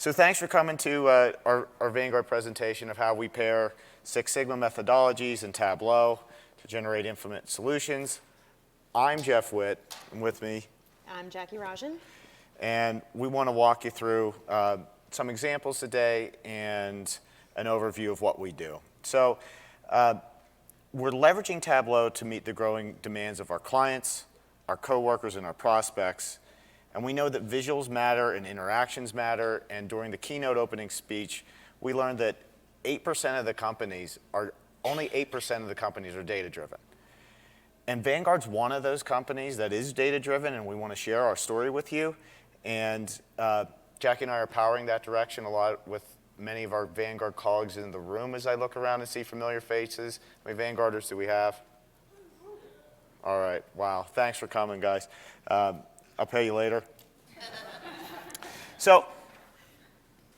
So thanks for coming to our Vanguard presentation of how we pair Six Sigma methodologies and Tableau to generate implement solutions. I'm Jeff Witt, and with me, I'm Jackie Rajan. And we want to walk you through some examples today and an overview of what we do. So we're leveraging Tableau to meet the growing demands of our clients, our coworkers, and our prospects. And we know that visuals matter and interactions matter. And during the keynote opening speech, we learned that only 8% of the companies are data-driven. And Vanguard's one of those companies that is data-driven, and we want to share our story with you. And Jackie and I are powering that direction a lot with many of our Vanguard colleagues in the room as I look around and see familiar faces. How many Vanguarders do we have? All right, wow, thanks for coming, guys. I'll pay you later. So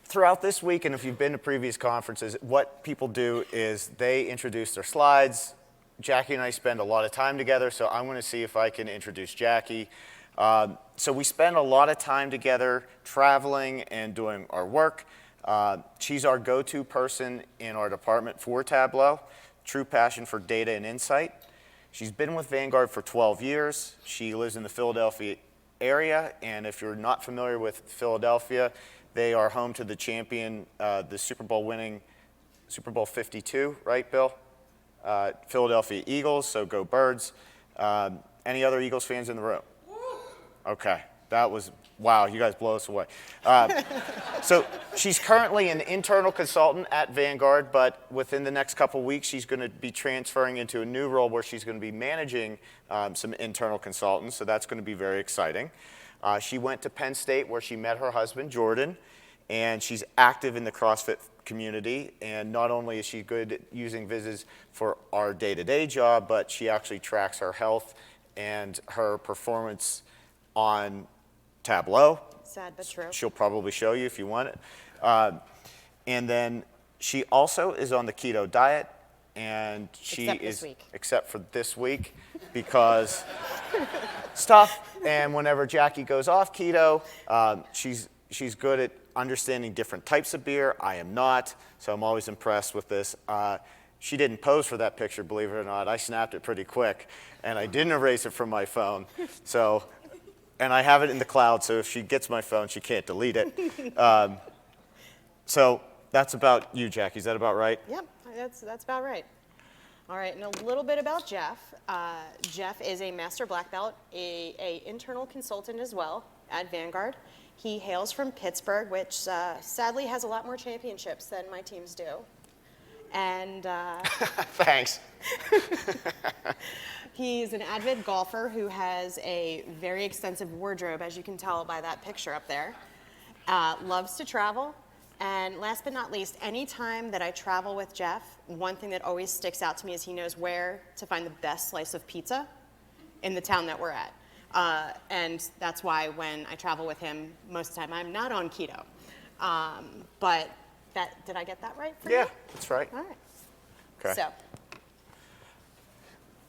throughout this week, and if you've been to previous conferences, what people do is they introduce their slides. Jackie and I spend a lot of time together, so I'm going to see if I can introduce Jackie. So we spend a lot of time together traveling and doing our work. She's our go-to person in our department for Tableau, true passion for data and insight. She's been with Vanguard for 12 years. She lives in the Philadelphia area, and if you're not familiar with Philadelphia, they are home to the champion, the Super Bowl winning Super Bowl 52, right, Bill? Philadelphia Eagles, so go Birds. Any other Eagles fans in the room? Okay, that was, wow, you guys blow us away. So she's currently an internal consultant at Vanguard, but within the next couple weeks, she's going to be transferring into a new role where she's going to be managing some internal consultants, so that's going to be very exciting. She went to Penn State where she met her husband, Jordan, and she's active in the CrossFit community. And not only is she good at using Vizes for our day-to-day job, but she actually tracks her health and her performance on Tableau. Sad but true. She'll probably show you if you want it. And then she also is on the keto diet, and except for this week, because stuff. And whenever Jackie goes off keto, she's good at understanding different types of beer. I am not, so I'm always impressed with this. She didn't pose for that picture, believe it or not. I snapped it pretty quick, and I didn't erase it from my phone. So. And I have it in the cloud, so if she gets my phone, she can't delete it. So that's about you, Jackie. Is that about right? Yep, that's about right. All right, and a little bit about Jeff. Jeff is a master black belt, a internal consultant as well at Vanguard. He hails from Pittsburgh, which sadly has a lot more championships than my teams do. And thanks. He's an avid golfer who has a very extensive wardrobe, as you can tell by that picture up there. Loves to travel. And last but not least, anytime that I travel with Jeff, one thing that always sticks out to me is he knows where to find the best slice of pizza in the town that we're at. And that's why when I travel with him, most of the time I'm not on keto. But did I get that right for you? Yeah, that's right. All right. Okay.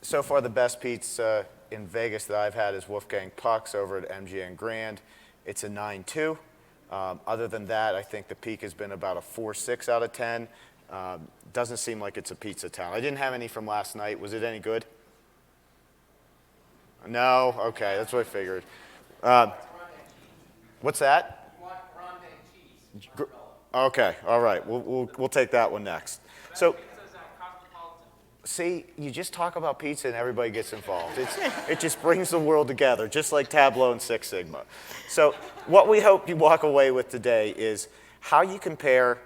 So far, the best pizza in Vegas that I've had is Wolfgang Puck's over at MGM Grand. It's a 9.2. Other than that, I think the peak has been about a 4.6 out of 10. Doesn't seem like it's a pizza town. I didn't have any from last night. Was it any good? No? Okay, that's what I figured. What's that? Cheese. Okay, all right. We'll take that one next. So. See, you just talk about pizza and everybody gets involved. It just brings the world together, just like Tableau and Six Sigma. So what we hope you walk away with today is how you compare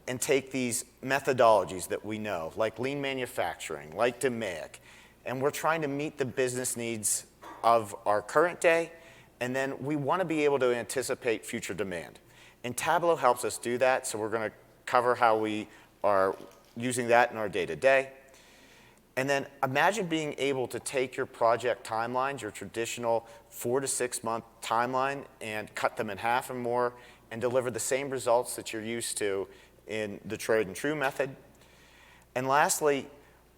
and take these methodologies that we know, like lean manufacturing, like DMAIC, and we're trying to meet the business needs of our current day, and then we want to be able to anticipate future demand. And Tableau helps us do that, so we're going to cover how we are using that in our day-to-day. And then imagine being able to take your project timelines, your traditional 4 to 6 month timeline, and cut them in half or more and deliver the same results that you're used to in the tried and true method. And lastly,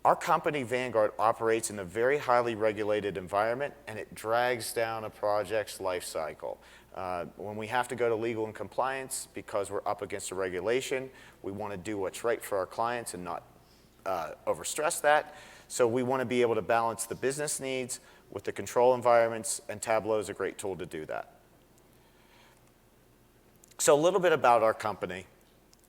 our company, Vanguard, operates in a very highly regulated environment, and it drags down a project's life cycle. When we have to go to legal and compliance because we're up against a regulation, we want to do what's right for our clients and not overstress that. So we want to be able to balance the business needs with the control environments, and Tableau is a great tool to do that. So a little bit about our company.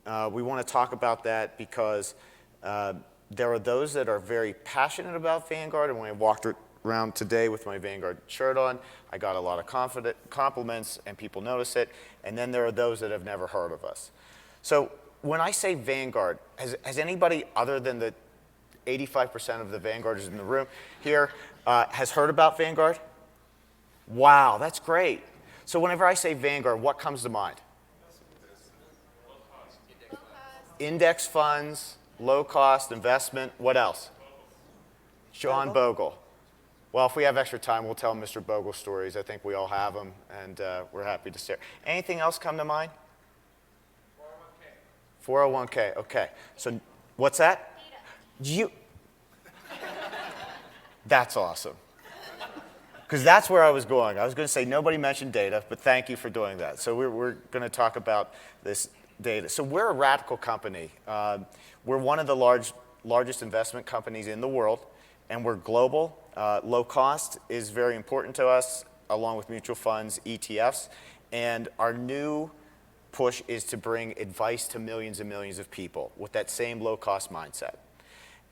We want to talk about that because there are those that are very passionate about Vanguard, and when I walked around today with my Vanguard shirt on, I got a lot of compliments and people notice it, and then there are those that have never heard of us. So when I say Vanguard, has anybody other than the 85% of the Vanguarders in the room here has heard about Vanguard? Wow, that's great. So whenever I say Vanguard, what comes to mind? Index funds, low cost investment, what else? John Bogle. Well, if we have extra time, we'll tell Mr. Bogle stories. I think we all have them, and we're happy to share. Anything else come to mind? 401k. 401k, okay. So what's that? Data. That's awesome. Because that's where I was going. I was going to say nobody mentioned data, but thank you for doing that. So we're going to talk about this data. So we're a radical company. We're one of the largest investment companies in the world, and we're global. Low cost is very important to us, along with mutual funds, ETFs, and our new push is to bring advice to millions and millions of people with that same low cost mindset.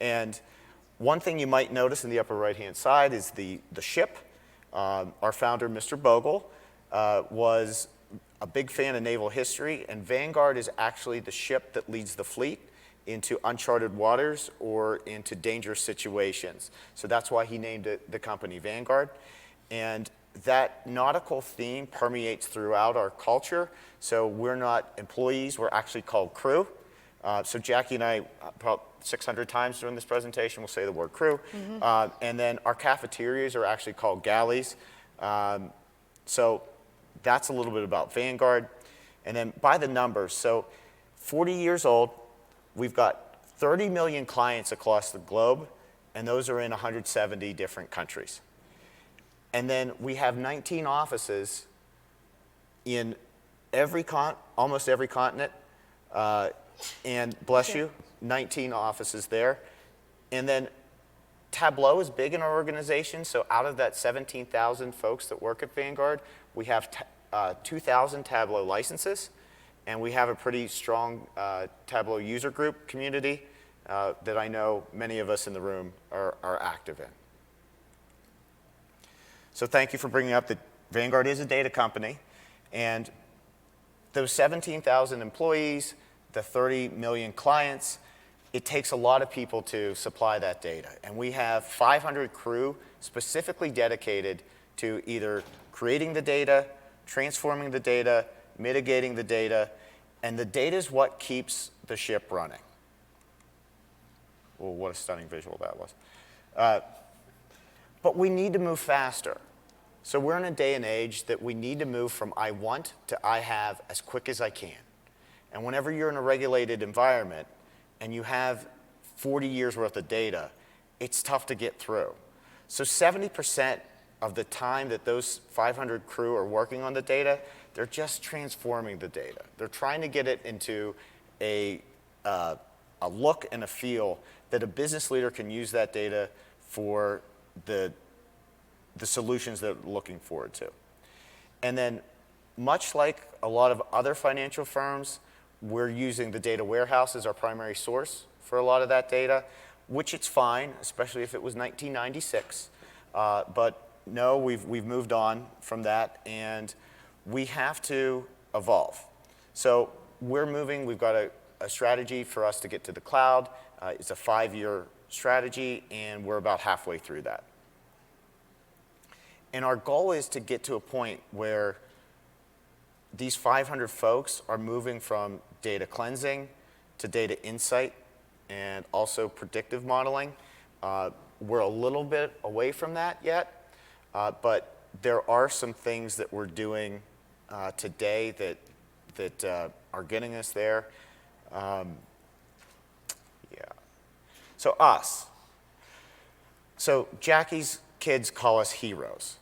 And one thing you might notice in the upper right-hand side is the ship. Our founder, Mr. Bogle, was a big fan of naval history, and Vanguard is actually the ship that leads the fleet into uncharted waters or into dangerous situations. So that's why he named it the company Vanguard. And that nautical theme permeates throughout our culture. So we're not employees, we're actually called crew. So Jackie and I, probably 600 times during this presentation, will say the word crew. Mm-hmm. And then our cafeterias are actually called galleys. So that's a little bit about Vanguard. And then by the numbers, so 40 years old, we've got 30 million clients across the globe, and those are in 170 different countries. And then we have 19 offices in almost every continent, and bless you, 19 offices there. And then Tableau is big in our organization, so out of that 17,000 folks that work at Vanguard, we have 2,000 Tableau licenses, and we have a pretty strong Tableau user group community that I know many of us in the room are active in. So thank you for bringing up that Vanguard is a data company, and those 17,000 employees, the 30 million clients, it takes a lot of people to supply that data. And we have 500 crew specifically dedicated to either creating the data, transforming the data, mitigating the data, and the data is what keeps the ship running. Well, what a stunning visual that was. But we need to move faster. So we're in a day and age that we need to move from I want to I have as quick as I can. And whenever you're in a regulated environment and you have 40 years worth of data, it's tough to get through. So 70% of the time that those 500 crew are working on the data, they're just transforming the data. They're trying to get it into a look and a feel that a business leader can use that data for the solutions that they're looking forward to. And then, much like a lot of other financial firms, we're using the data warehouse as our primary source for a lot of that data, which it's fine, especially if it was 1996. But no, we've moved on from that, and we have to evolve. So we're moving. We've got a strategy for us to get to the cloud. It's a 5-year strategy, and we're about halfway through that. And our goal is to get to a point where these 500 folks are moving from data cleansing to data insight and also predictive modeling. We're a little bit away from that yet, but there are some things that we're doing today that are getting us there. Yeah. So us. So Jackie's kids call us heroes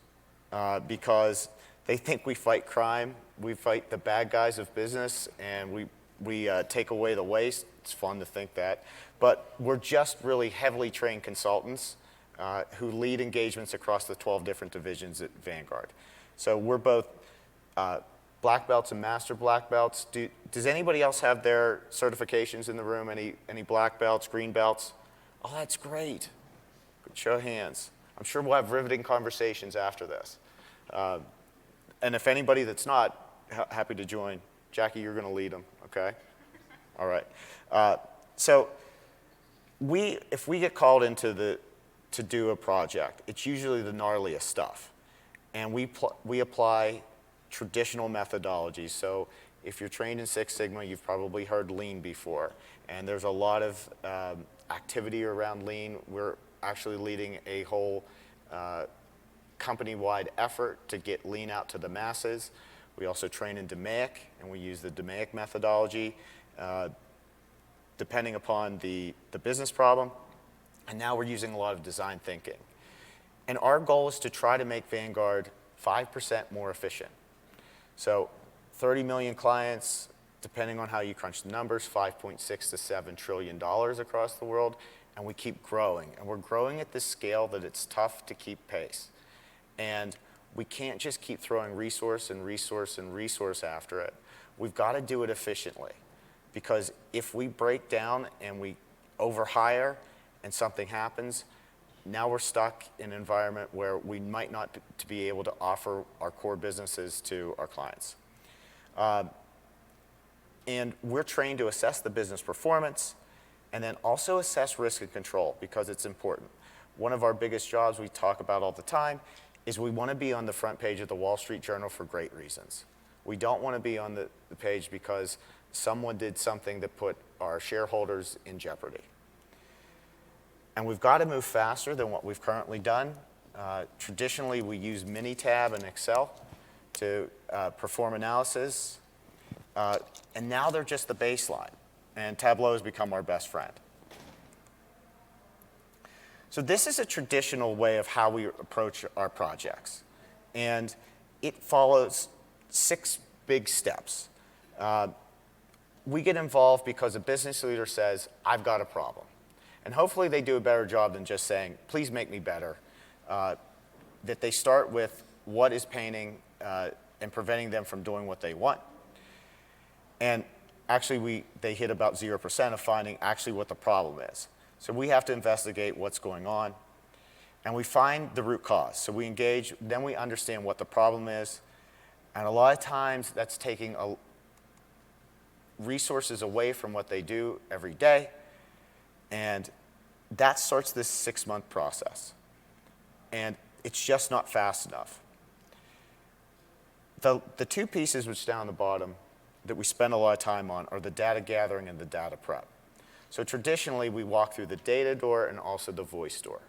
because They think we fight crime. We fight the bad guys of business, and we take away the waste. It's fun to think that. But we're just really heavily trained consultants who lead engagements across the 12 different divisions at Vanguard. So we're both black belts and master black belts. Does anybody else have their certifications in the room? Any black belts, green belts? Oh, that's great. Good show of hands. I'm sure we'll have riveting conversations after this. And if anybody that's not, happy to join. Jackie, you're going to lead them, okay? All right. So if we get called into to do a project, it's usually the gnarliest stuff. And we apply traditional methodologies. So if you're trained in Six Sigma, you've probably heard Lean before. And there's a lot of activity around Lean. We're actually leading a whole company-wide effort to get Lean out to the masses. We also train in DMAIC, and we use the DMAIC methodology depending upon the business problem. And now we're using a lot of design thinking. And our goal is to try to make Vanguard 5% more efficient. So 30 million clients, depending on how you crunch the numbers, $5.6 to $7 trillion across the world, and we keep growing. And we're growing at this scale that it's tough to keep pace. And we can't just keep throwing resource and resource and resource after it. We've got to do it efficiently. Because if we break down and we overhire and something happens, now we're stuck in an environment where we might not to be able to offer our core businesses to our clients. And we're trained to assess the business performance and then also assess risk and control because it's important. One of our biggest jobs we talk about all the time is we want to be on the front page of the Wall Street Journal for great reasons. We don't want to be on the page because someone did something that put our shareholders in jeopardy. And we've got to move faster than what we've currently done. Traditionally, we use Minitab and Excel to perform analysis. And now they're just the baseline. And Tableau has become our best friend. So this is a traditional way of how we approach our projects. And it follows 6 big steps. We get involved because a business leader says, I've got a problem. And hopefully they do a better job than just saying, please make me better. That they start with what is paining and preventing them from doing what they want. And actually they hit about 0% of finding actually what the problem is. So we have to investigate what's going on. And we find the root cause. So we engage, then we understand what the problem is. And a lot of times that's taking resources away from what they do every day. And that starts this 6-month process. And it's just not fast enough. The 2 pieces which down the bottom that we spend a lot of time on are the data gathering and the data prep. So traditionally, we walk through the data door and also the voice door.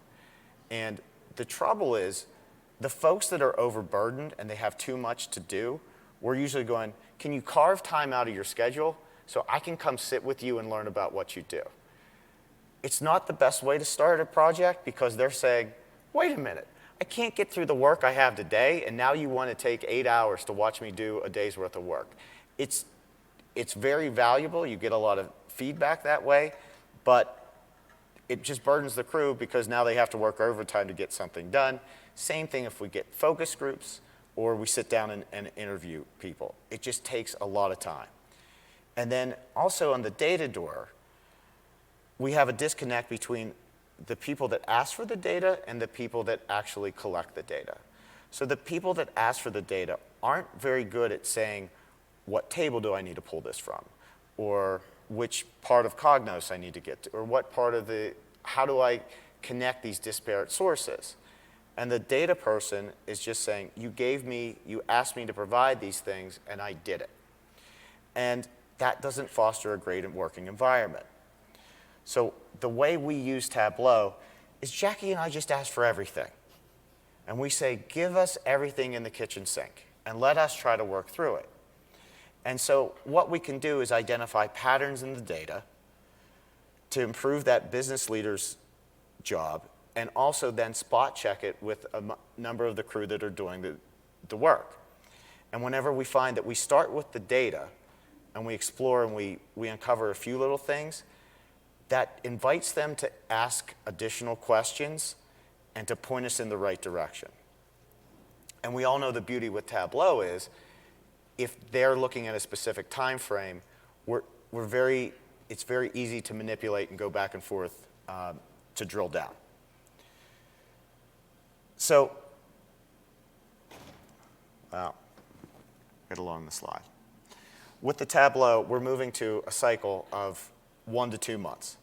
And the trouble is, the folks that are overburdened and they have too much to do, we're usually going, can you carve time out of your schedule so I can come sit with you and learn about what you do? It's not the best way to start a project because they're saying, wait a minute, I can't get through the work I have today, and now you want to take 8 hours to watch me do a day's worth of work. It's very valuable. You get a lot of feedback that way, but it just burdens the crew because now they have to work overtime to get something done. Same thing if we get focus groups or we sit down and interview people. It just takes a lot of time. And then also on the data door, we have a disconnect between the people that ask for the data and the people that actually collect the data. So the people that ask for the data aren't very good at saying, what table do I need to pull this from? Or which part of Cognos I need to get to? Or what part of how do I connect these disparate sources? And the data person is just saying, you asked me to provide these things, and I did it. And that doesn't foster a great working environment. So the way we use Tableau is Jackie and I just ask for everything. And we say, give us everything in the kitchen sink, and let us try to work through it. And so what we can do is identify patterns in the data to improve that business leader's job, and also then spot check it with a number of the crew that are doing the work. And whenever we find that we start with the data and we explore and we uncover a few little things, that invites them to ask additional questions and to point us in the right direction. And we all know the beauty with Tableau is if they're looking at a specific time frame, it's very easy to manipulate and go back and forth to drill down. So, wow, get along the slide. With the Tableau, we're moving to a cycle of 1 to 2 months.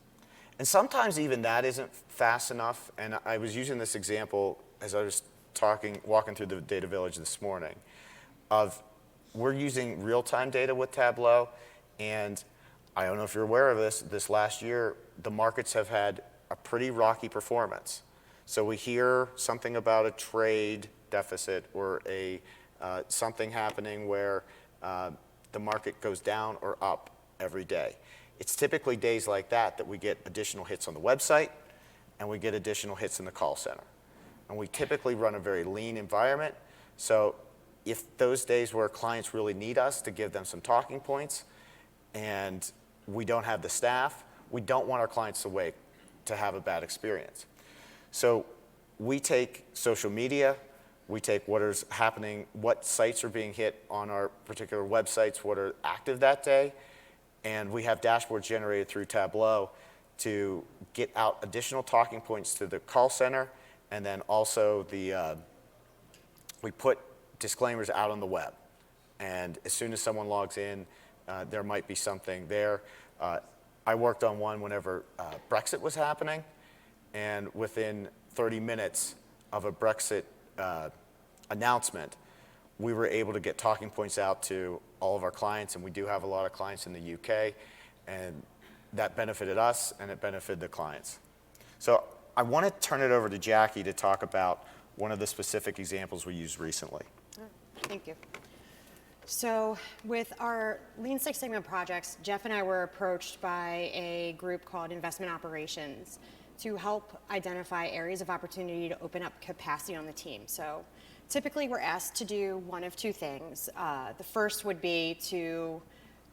And sometimes even that isn't fast enough. And I was using this example as I was walking through the data village this morning of we're using real-time data with Tableau. And I don't know if you're aware of this last year, the markets have had a pretty rocky performance. So we hear something about a trade deficit or something happening where the market goes down or up every day. It's typically days like that we get additional hits on the website and we get additional hits in the call center. And we typically run a very lean environment. So if those days where clients really need us to give them some talking points and we don't have the staff, we don't want our clients to have a bad experience. So we take social media, we take what is happening, what sites are being hit on our particular websites, what are active that day, and we have dashboards generated through Tableau to get out additional talking points to the call center, and then also we put disclaimers out on the web. And as soon as someone logs in, there might be something there. I worked on one whenever Brexit was happening, and within 30 minutes of a Brexit announcement, we were able to get talking points out to all of our clients, and we do have a lot of clients in the UK, and that benefited us and it benefited the clients. So I want to turn it over to Jackie to talk about one of the specific examples we used recently. Thank you. So with our Lean Six Sigma projects, Jeff and I were approached by a group called Investment Operations to help identify areas of opportunity to open up capacity on the team. So typically we're asked to do one of two things. The first would be to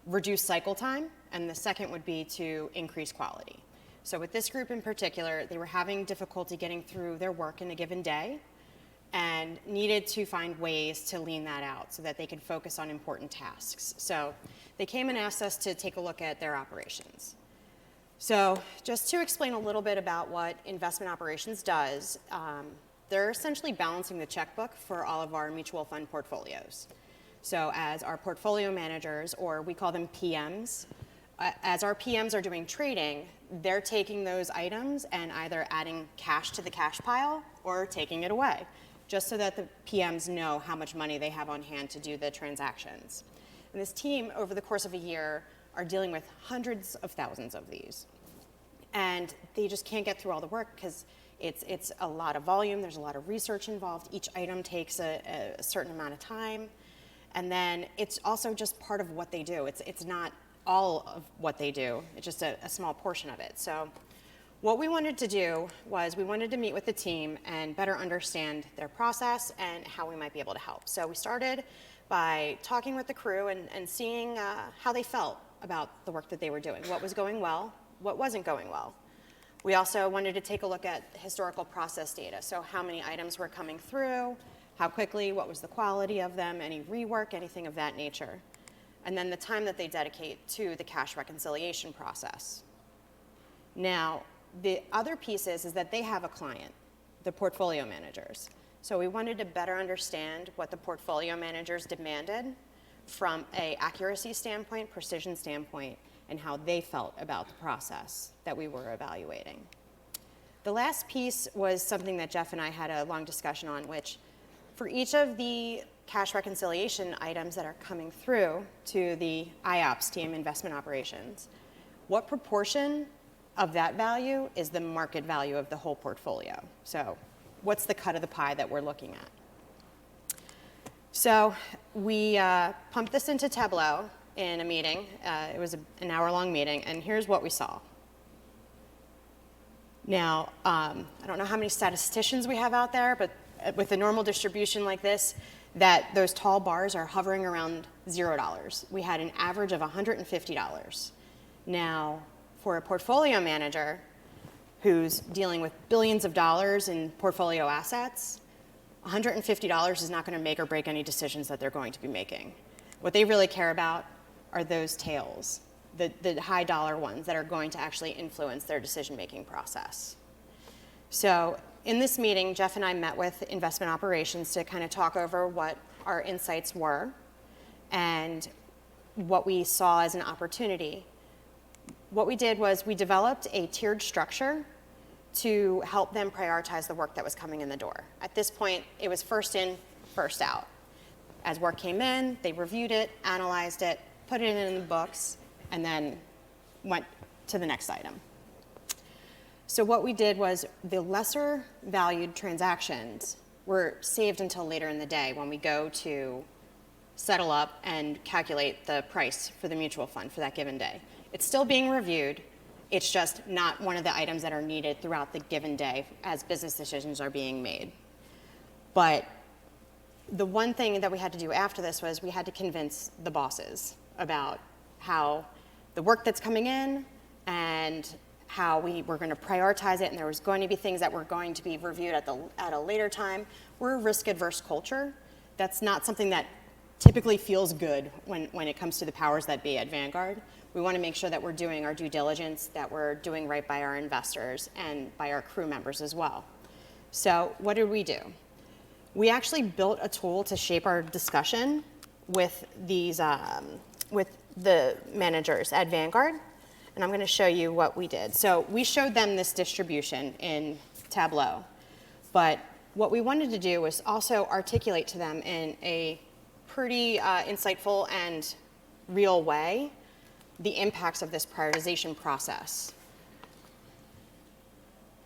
reduce cycle time, and the second would be to increase quality. So with this group in particular, they were having difficulty getting through their work in a given day and needed to find ways to lean that out so that they could focus on important tasks. So they came and asked us to take a look at their operations. So just to explain a little bit about what investment operations does, they're essentially balancing the checkbook for all of our mutual fund portfolios. So as our portfolio managers, or we call them PMs, as our PMs are doing trading, they're taking those items and either adding cash to the cash pile or taking it away, just so that the PMs know how much money they have on hand to do the transactions. And this team, over the course of a year, are dealing with hundreds of thousands of these. And they just can't get through all the work because it's a lot of volume, there's a lot of research involved, each item takes a certain amount of time, and then it's also just part of what they do. It's not all of what they do, it's just a small portion of it. So what we wanted to do was we wanted to meet with the team and better understand their process and how we might be able to help. So we started by talking with the crew and seeing how they felt about the work that they were doing, what was going well, what wasn't going well. We also wanted to take a look at historical process data, so how many items were coming through, how quickly, what was the quality of them, any rework, anything of that nature. And then the time that they dedicate to the cash reconciliation process. Now, the other piece is that they have a client, the portfolio managers. So we wanted to better understand what the portfolio managers demanded from an accuracy standpoint, precision standpoint, and how they felt about the process that we were evaluating. The last piece was something that Jeff and I had a long discussion on, which for each of the cash reconciliation items that are coming through to the IOPS team, investment operations, what proportion of that value is the market value of the whole portfolio? So what's the cut of the pie that we're looking at? So we pumped this into Tableau in a meeting. It was an hour-long meeting, and here's what we saw. Now, I don't know how many statisticians we have out there, but with a normal distribution like this, that those tall bars are hovering around $0. We had an average of $150. Now, for a portfolio manager who's dealing with billions of dollars in portfolio assets, $150 is not going to make or break any decisions that they're going to be making. What they really care about are those tails, the high dollar ones that are going to actually influence their decision-making process. So in this meeting, Jeff and I met with investment operations to kind of talk over what our insights were and what we saw as an opportunity. What we did was we developed a tiered structure to help them prioritize the work that was coming in the door. At this point, it was first in, first out. As work came in, they reviewed it, analyzed it, put it in the books, and then went to the next item. So what we did was the lesser valued transactions were saved until later in the day when we go to settle up and calculate the price for the mutual fund for that given day. It's still being reviewed. It's just not one of the items that are needed throughout the given day as business decisions are being made. But the one thing that we had to do after this was we had to convince the bosses about how the work that's coming in and how we were going to prioritize it, and there was going to be things that were going to be reviewed at a later time. We're a risk-averse culture. That's not something that typically feels good when it comes to the powers that be at Vanguard. We want to make sure that we're doing our due diligence, that we're doing right by our investors and by our crew members as well. So what did we do? We actually built a tool to shape our discussion with with the managers at Vanguard, and I'm going to show you what we did. So we showed them this distribution in Tableau, but what we wanted to do was also articulate to them in a pretty insightful and real way the impacts of this prioritization process,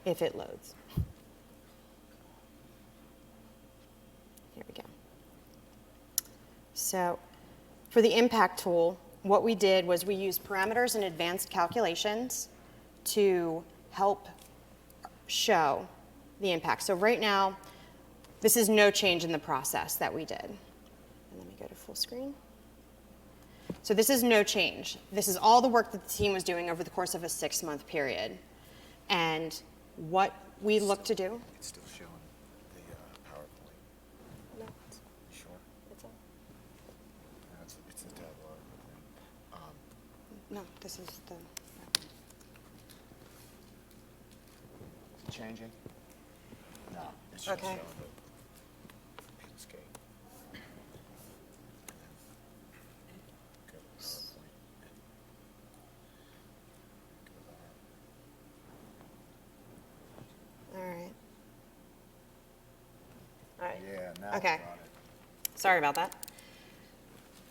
if it loads. Here we go. So for the impact tool, what we did was we used parameters and advanced calculations to help show the impact. So right now, this is no change in the process that we did. And let me go to full screen. So this is no change. This is all the work that the team was doing over the course of a 6-month period. And what we look to do. It's still showing the PowerPoint. No, Sure. it's all. It's the Tableau. No, this is the. Is it changing? No. It's just Okay. showing the landscape. Go to PowerPoint. Go All right. All right. there. Yeah, now Okay. we're on it. Sorry about that.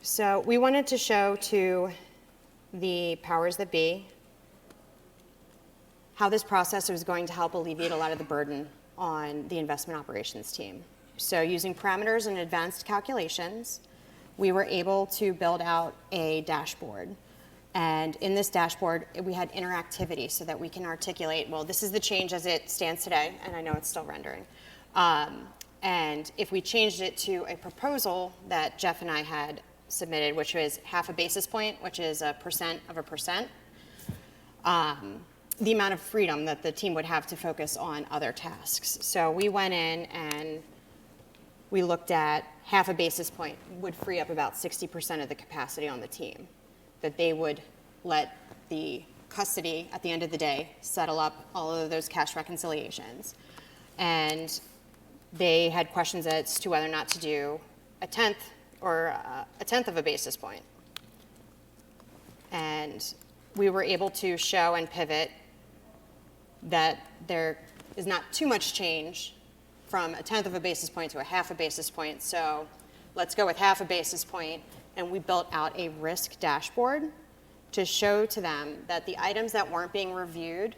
So we wanted to show to the powers that be how this process was going to help alleviate a lot of the burden on the investment operations team. So using parameters and advanced calculations, we were able to build out a dashboard. And in this dashboard, we had interactivity so that we can articulate, well, this is the change as it stands today, and I know it's still rendering. And if we changed it to a proposal that Jeff and I had submitted, which was half a basis point, which is 1% of a percent, the amount of freedom that the team would have to focus on other tasks. So we went in and we looked at half a basis point would free up about 60% of the capacity on the team, that they would let the custody at the end of the day settle up all of those cash reconciliations. And they had questions as to whether or not to do a tenth of a basis point. And we were able to show and pivot that there is not too much change from a tenth of a basis point to a half a basis point. So let's go with half a basis point. And we built out a risk dashboard to show to them that the items that weren't being reviewed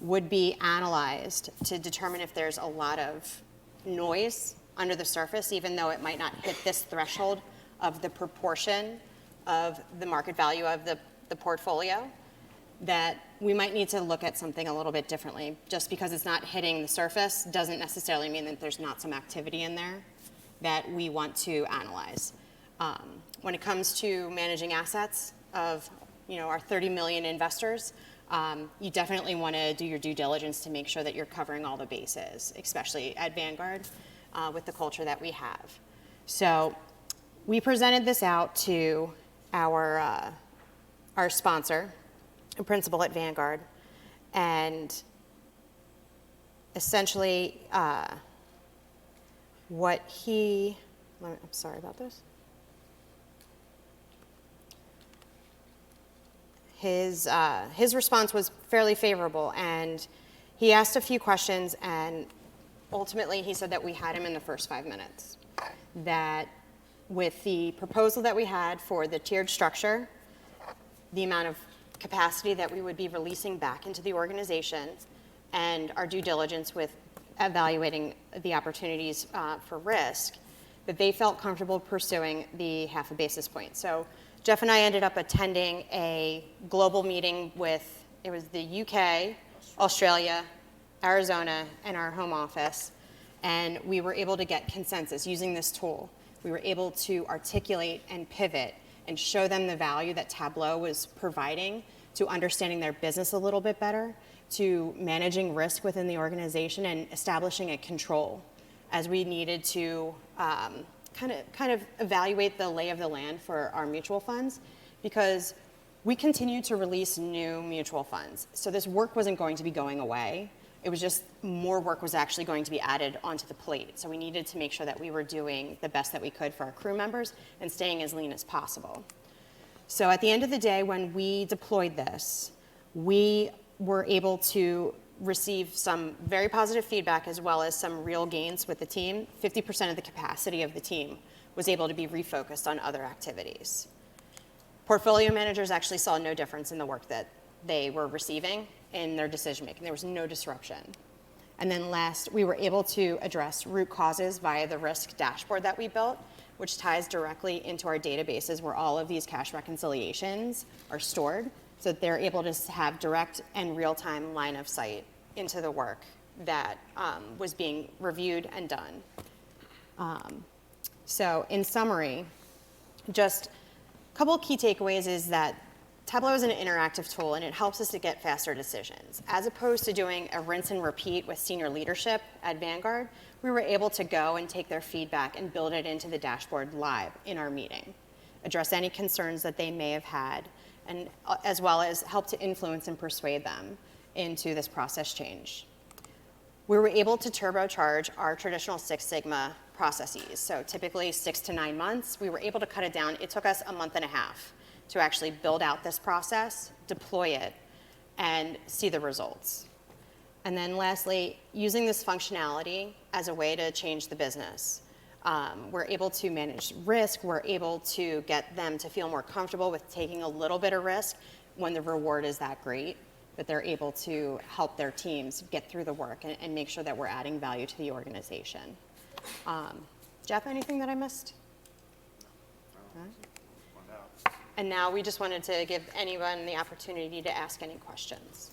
would be analyzed to determine if there's a lot of noise under the surface, even though it might not hit this threshold of the proportion of the market value of the portfolio, that we might need to look at something a little bit differently. Just because it's not hitting the surface doesn't necessarily mean that there's not some activity in there that we want to analyze. When it comes to managing assets of our 30 million investors, you definitely want to do your due diligence to make sure that you're covering all the bases, especially at Vanguard with the culture that we have. So we presented this out to our sponsor, a principal at Vanguard, and essentially I'm sorry about this. His response was fairly favorable, and he asked a few questions, and ultimately he said that we had him in the first 5 minutes. That with the proposal that we had for the tiered structure, the amount of capacity that we would be releasing back into the organization, and our due diligence with evaluating the opportunities for risk, that they felt comfortable pursuing the 0.5 basis point. So Jeff and I ended up attending a global meeting with, it was the UK, Australia, Arizona, and our home office. And we were able to get consensus using this tool. We were able to articulate and pivot and show them the value that Tableau was providing to understanding their business a little bit better, to managing risk within the organization and establishing a control as we needed to kind of evaluate the lay of the land for our mutual funds, because we continue to release new mutual funds. So this work wasn't going to be going away. It was just more work was actually going to be added onto the plate. So we needed to make sure that we were doing the best that we could for our crew members and staying as lean as possible. So at the end of the day, when we deployed this, we were able to receive some very positive feedback as well as some real gains with the team. 50% of the capacity of the team was able to be refocused on other activities. Portfolio managers actually saw no difference in the work that they were receiving in their decision making. There was no disruption. And then last, we were able to address root causes via the risk dashboard that we built, which ties directly into our databases where all of these cash reconciliations are stored, so that they're able to have direct and real-time line of sight into the work that was being reviewed and done. So in summary, just a couple of key takeaways is that Tableau is an interactive tool, and it helps us to get faster decisions. As opposed to doing a rinse and repeat with senior leadership at Vanguard, we were able to go and take their feedback and build it into the dashboard live in our meeting, address any concerns that they may have had, and as well as help to influence and persuade them into this process change. We were able to turbocharge our traditional Six Sigma processes. So typically 6 to 9 months, we were able to cut it down. It took us a month and a half to actually build out this process, deploy it, and see the results. And then lastly, using this functionality as a way to change the business. We're able to manage risk. We're able to get them to feel more comfortable with taking a little bit of risk when the reward is that great, that they're able to help their teams get through the work and make sure that we're adding value to the organization. Jeff, anything that I missed? No. And now we just wanted to give anyone the opportunity to ask any questions.